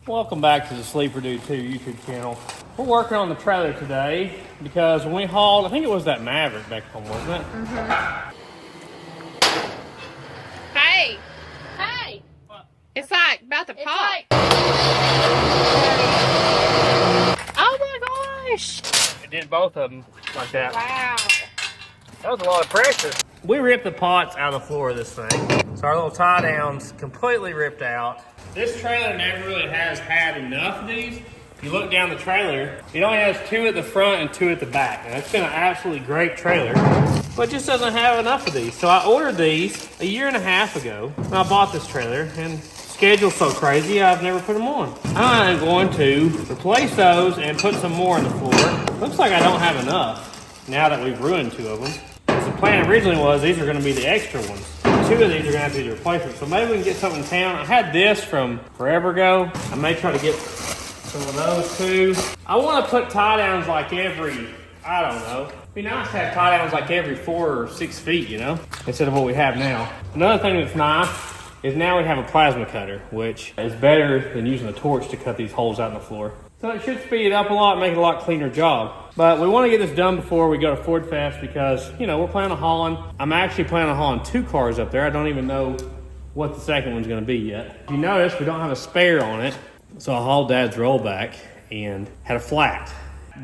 Welcome back to the Sleeper Dude 2 YouTube channel. We're working on the trailer today because when we hauled, I think it was that Maverick back home, wasn't it? Mm-hmm. Hey! Hey! What? It's like about to pop. Like... Oh my gosh! It did both of them like that. Wow. That was a lot of pressure. We ripped the pots out of the floor of this thing. So our little tie downs completely ripped out. This trailer never really has had enough of these. If you look down the trailer, it only has 2 at the front and 2 at the back. And that's been an absolutely great trailer, but it just doesn't have enough of these. So I ordered these a 1.5 years ago when I bought this trailer, and schedule's so crazy, I've never put them on. I'm going to replace those and put some more on the floor. Looks like I don't have enough now that we've ruined 2 of them. The plan originally was these are going to be the extra ones. 2 of these are going to have to be the replacement. So maybe we can get something in town. I had this from forever ago. I may try to get some of those too. I want to put tie downs like every, I don't know. It'd be nice to have tie downs like every 4 or 6 feet, you know, instead of what we have now. Another thing that's nice is now we have a plasma cutter, which is better than using a torch to cut these holes out in the floor. So it should speed it up a lot and make it a lot cleaner job. But we want to get this done before we go to Ford Fest because, you know, we're planning on hauling. I'm actually planning on hauling 2 cars up there. I don't even know what the second one's going to be yet. If you notice, we don't have a spare on it. So I hauled Dad's rollback and had a flat.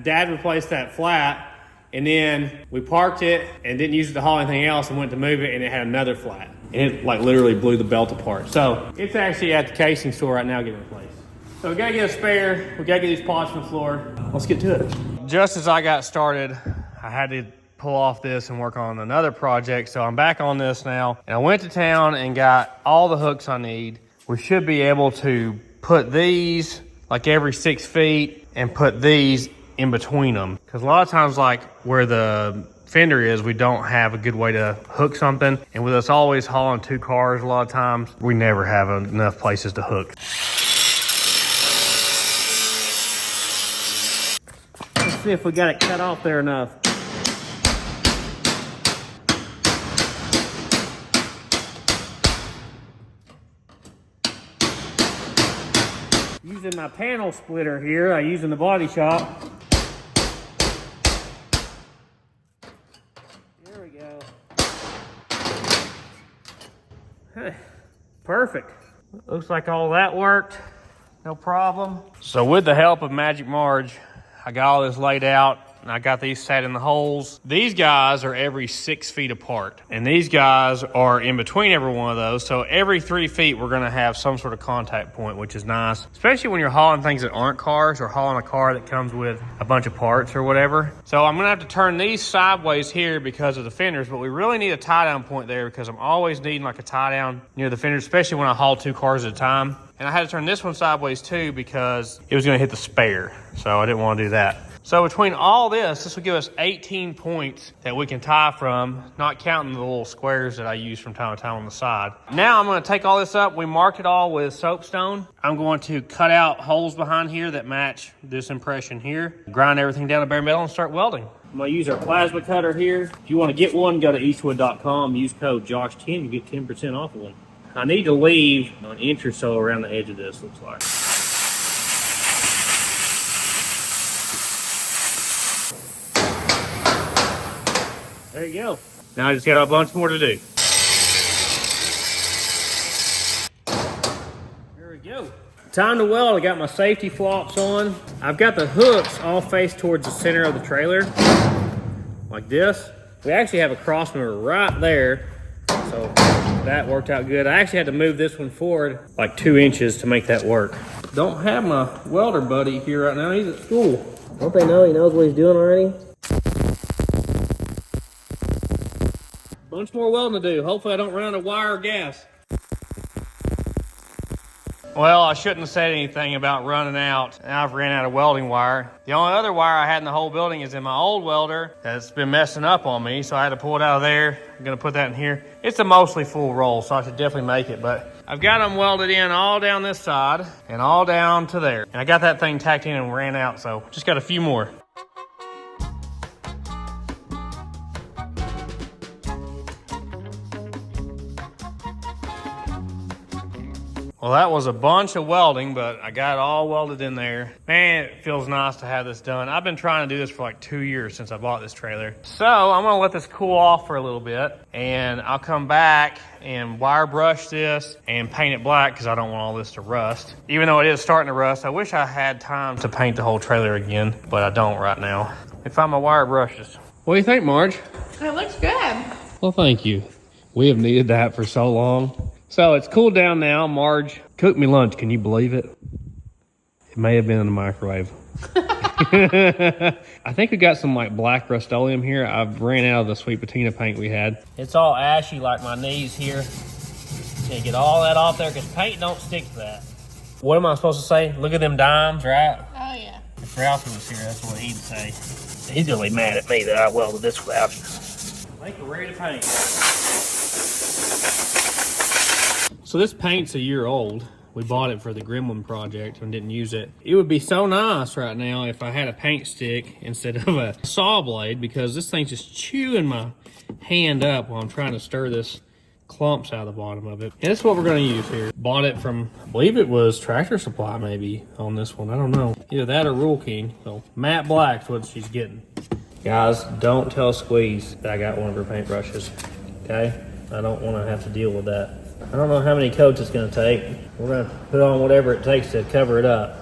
Dad replaced that flat, and then we parked it and didn't use it to haul anything else and went to move it, and it had another flat. And it like literally blew the belt apart. So it's actually at the casing store right now getting replaced. So we gotta get a spare, we gotta get these pots on the floor. Let's get to it. Just as I got started, I had to pull off this and work on another project. So I'm back on this now. And I went to town and got all the hooks I need. We should be able to put these like every 6 feet and put these in between them. Because a lot of times like where the fender is, we don't have a good way to hook something. And with us always hauling 2 cars a lot of times, we never have enough places to hook. See if we got it cut off there enough. Using my panel splitter here, I use in the body shop. There we go. Hey, perfect. Looks like all that worked. No problem. So with the help of Magic Marge, I got all this laid out and I got these set in the holes. These guys are every 6 feet apart and these guys are in between every one of those. So every 3 feet, we're gonna have some sort of contact point, which is nice, especially when you're hauling things that aren't cars or hauling a car that comes with a bunch of parts or whatever. So I'm gonna have to turn these sideways here because of the fenders, but we really need a tie down point there because I'm always needing like a tie down near the fenders, especially when I haul 2 cars at a time. And I had to turn this one sideways too because it was gonna hit the spare. So I didn't wanna do that. So between all this will give us 18 points that we can tie from, not counting the little squares that I use from time to time on the side. Now I'm gonna take all this up. We marked it all with soapstone. I'm going to cut out holes behind here that match this impression here, grind everything down to bare metal and start welding. I'm gonna use our plasma cutter here. If you wanna get one, go to eastwood.com, use code JOSH10, you get 10% off of one. I need to leave an inch or so around the edge of this, looks like. There you go. Now I just got a bunch more to do. There we go. Time to weld. I got my safety flops on. I've got the hooks all faced towards the center of the trailer, like this. We actually have a cross member right there, so that worked out good. I actually had to move this one forward like 2 inches to make that work. Don't have my welder buddy here right now. He's at school. Don't they know he knows what he's doing already? Bunch more welding to do. Hopefully I don't run out of wire or gas. Well, I shouldn't have said anything about running out. I've ran out of welding wire. The only other wire I had in the whole building is in my old welder that's been messing up on me, so I had to pull it out of there. I'm gonna put that in here. It's a mostly full roll, so I should definitely make it, but I've got them welded in all down this side and all down to there. And I got that thing tacked in and ran out, so just got a few more. Well, that was a bunch of welding, but I got it all welded in there. Man, it feels nice to have this done. I've been trying to do this for like 2 years since I bought this trailer. So I'm gonna let this cool off for a little bit, and I'll come back and wire brush this and paint it black because I don't want all this to rust. Even though it is starting to rust, I wish I had time to paint the whole trailer again, but I don't right now. Let me find my wire brushes. What do you think, Marge? It looks good. Well, thank you. We have needed that for so long. So it's cooled down now. Marge cooked me lunch. Can you believe it? It may have been in the microwave. I think we got some like black Rust-Oleum here. I've ran out of the sweet patina paint we had. It's all ashy like my knees here. Can't get all that off there because paint don't stick to that. What am I supposed to say? Look at them dimes, right? Oh, yeah. If Ralphie was here, that's what he'd say. He's gonna be mad at me that I welded this without. I think we're ready to paint. So this paint's a year old. We bought it for the Gremlin project and didn't use it. It would be so nice right now if I had a paint stick instead of a saw blade, because this thing's just chewing my hand up while I'm trying to stir this clumps out of the bottom of it. And this is what we're gonna use here. Bought it from, I believe it was Tractor Supply maybe on this one. I don't know. Either that or Rule King. So matte black's what she's getting. Guys, don't tell Squeeze that I got one of her paintbrushes, okay? I don't wanna have to deal with that. I don't know how many coats it's gonna take. We're gonna put on whatever it takes to cover it up.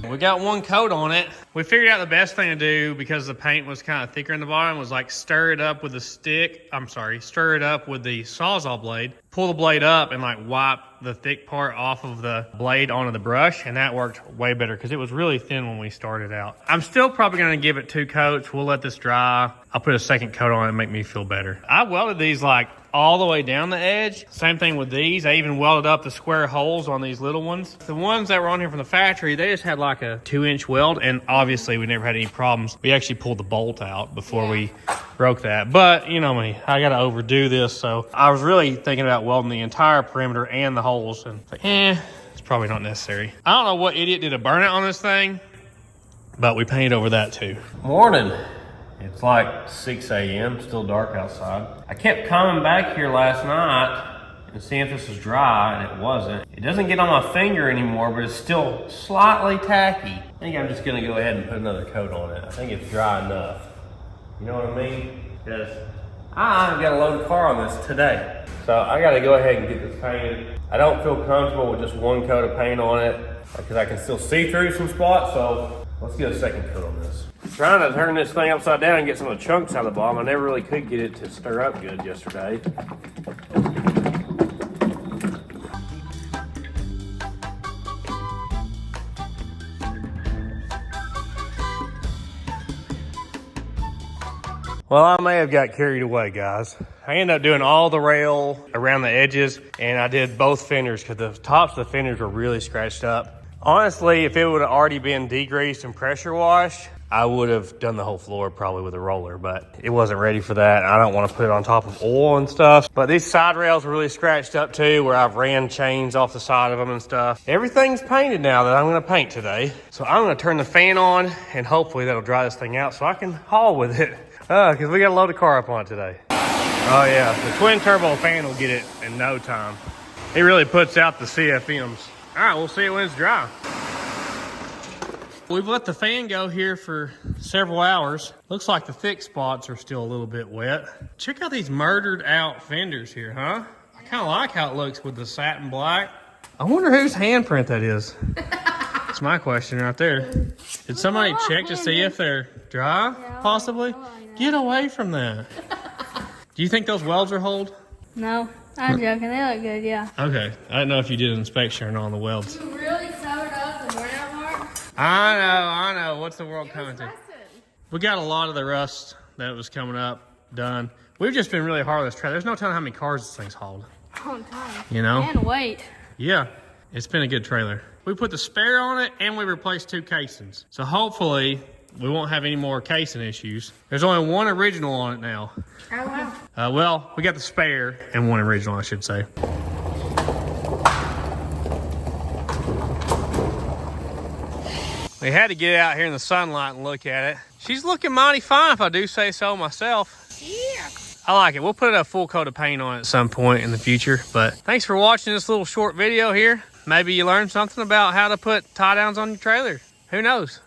We got one coat on it. We figured out the best thing to do, because the paint was kind of thicker in the bottom, was like stir it up with the stir it up with the Sawzall blade, pull the blade up and like wipe the thick part off of the blade onto the brush, and that worked way better because it was really thin when we started out. I'm still probably gonna give it 2 coats. We'll let this dry. I'll put a second coat on it and make me feel better. I welded these like all the way down the edge. Same thing with these. I even welded up the square holes on these little ones. The ones that were on here from the factory, they just had like a 2-inch weld, and obviously we never had any problems. We actually pulled the bolt out before we broke that. But you know me, I gotta overdo this, so I was really thinking about welding the entire perimeter and the holes, and it's like, it's probably not necessary. I don't know what idiot did a burnout on this thing, but we painted over that too. Morning. It's like 6 a.m., still dark outside. I kept coming back here last night and seeing if this was dry, and it wasn't. It doesn't get on my finger anymore, but it's still slightly tacky. I think I'm just gonna go ahead and put another coat on it. I think it's dry enough. You know what I mean? Because I've got to load a car on this today. So I gotta go ahead and get this painted. I don't feel comfortable with just one coat of paint on it because I can still see through some spots, so let's get a second coat on this. I'm trying to turn this thing upside down and get some of the chunks out of the bottom. I never really could get it to stir up good yesterday. Well, I may have got carried away, guys. I ended up doing all the rail around the edges, and I did both fenders because the tops of the fenders were really scratched up. Honestly, if it would have already been degreased and pressure washed, I would have done the whole floor probably with a roller, but it wasn't ready for that. I don't want to put it on top of oil and stuff. But these side rails were really scratched up too, where I've ran chains off the side of them and stuff. Everything's painted now that I'm going to paint today. So I'm going to turn the fan on, and hopefully that'll dry this thing out so I can haul with it. Because we got to load the car up on it today. Oh yeah, the twin turbo fan will get it in no time. It really puts out the CFMs. All right, we'll see it when it's dry. We've let the fan go here for several hours. Looks like the thick spots are still a little bit wet. Check out these murdered out fenders here, huh? I kind of like how it looks with the satin black. I wonder whose handprint that is. That's my question right there. Did somebody check to see if they're dry, possibly? Get away from that. Do you think those welds are hold? No, I'm joking. They look good, yeah. Okay. I didn't know if you did an inspection on the welds. You really sewed up the burnout mark? I know. What's the world coming to? We got a lot of the rust that was coming up done. We've just been really hard on this trailer. There's no telling how many cars this thing's hauled. Long time. You know? And weight. Yeah. It's been a good trailer. We put the spare on it, and we replaced 2 casings. So hopefully we won't have any more casing issues. There's only 1 original on it now. Oh, wow. Well, we got the spare and 1 original, I should say. We had to get out here in the sunlight and look at it. She's looking mighty fine, if I do say so myself. Yeah. I like it. We'll put a full coat of paint on it at some point in the future. But thanks for watching this little short video here. Maybe you learned something about how to put tie downs on your trailer. Who knows?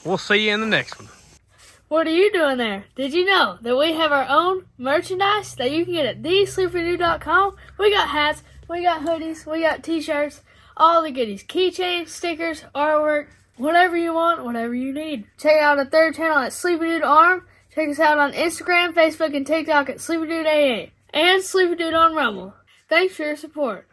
We'll see you in the next one. What are you doing there? Did you know that we have our own merchandise that you can get at thesleepydude.com? We got hats, we got hoodies, we got t-shirts, all the goodies. Keychains, stickers, artwork, whatever you want, whatever you need. Check out our third channel at Sleepy Dude Arm. Check us out on Instagram, Facebook, and TikTok at Sleepy Dude 88 and Sleepy Dude on Rumble. Thanks for your support.